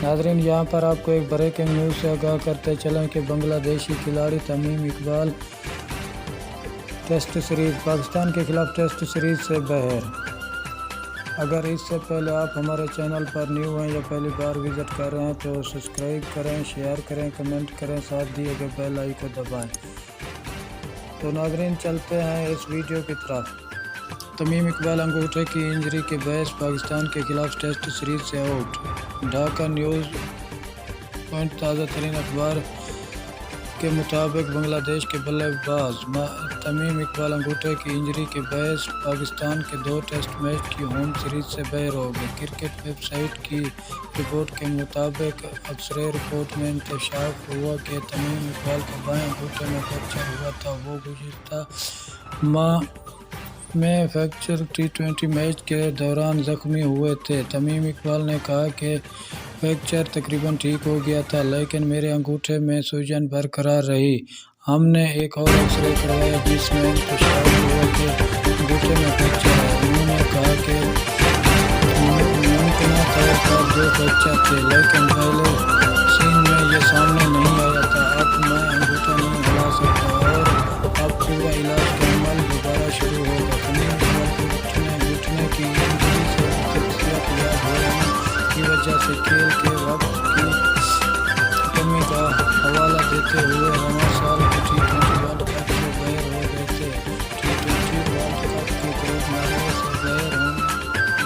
नाजरीन, यहाँ पर आपको एक ब्रेकिंग न्यूज़ से आगाह करते चलें कि बांग्लादेशी खिलाड़ी तमीम इकबाल टेस्ट सीरीज़ पाकिस्तान के खिलाफ टेस्ट सीरीज़ से बाहर। अगर इससे पहले आप हमारे चैनल पर न्यू हैं या पहली बार विज़िट कर रहे हैं तो सब्सक्राइब करें, शेयर करें, कमेंट करें, साथ दिए गए बेल आइकन को दबाएं। तो नाजरीन, चलते हैं इस वीडियो की तरफ। तमीम इकबाल अंगूठे की इंजरी के बायस पाकिस्तान के खिलाफ टेस्ट सीरीज से आउट। ढाका न्यूज़ पॉइंट ताज़ा तरीन अखबार के मुताबिक बांग्लादेश के बल्लेबाज तमीम इकबाल अंगूठे की इंजरी के बायस पाकिस्तान के 2 टेस्ट मैच की होम सीरीज से बाहर हो गए। क्रिकेट वेबसाइट की रिपोर्ट के मुताबिक अक्सर रिपोर्ट में इंकशाफ हुआ कि तमीम इकबाल के बाएं अंगूठे में फ्रैक्चर हुआ था। वो गुज़िश्ता माह में फ्रैक्चर T20 मैच के दौरान ज़ख्मी हुए थे। तमीम इकबाल ने कहा कि फ्रैक्चर तकरीबन ठीक हो गया था, लेकिन मेरे अंगूठे में सूजन बरकरार रही। हमने एक और एक्सरे करवाया जिसमें इंकशाफ हुआ कि अंगूठे में फ्रैक्चर है। उन्होंने कहा कि मुमकिन तौर पर 2 फ्रैक्चर थे, लेकिन पहले सीन में ये सामने नहीं आया था। अब मैं अंगूठा नहीं हिला सकता और अब पूरा इलाज का अमल दोबारा शुरू होगा। तमीम इकबाल घुटने की इंजरी से शख्सियत याद होने की वजह से खेल के वक्त की कमी का हवाला देते हुए रवां साल के T20 वर्ल्ड कप से बाहर हो गए थे। T20 वर्ल्ड कप के ग्रुप मैच से बाहर होने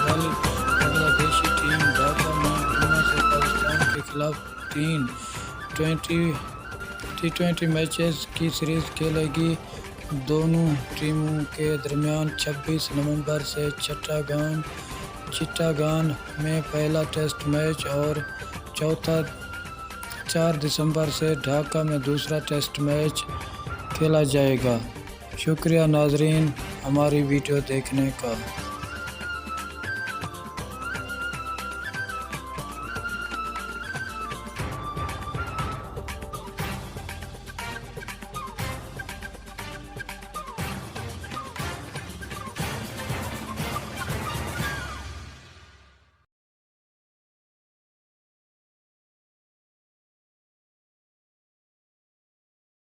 वाली बांग्लादेशी टीम ढाका में पुणे से पाकिस्तान के खिलाफ 3 T20 मैचेस की सीरीज खेलेगी। दोनों टीमों के दरमियान 26 नवंबर से चिट्टागांग में पहला टेस्ट मैच और 4 दिसंबर से ढाका में दूसरा टेस्ट मैच खेला जाएगा। शुक्रिया नाजरीन हमारी वीडियो देखने का।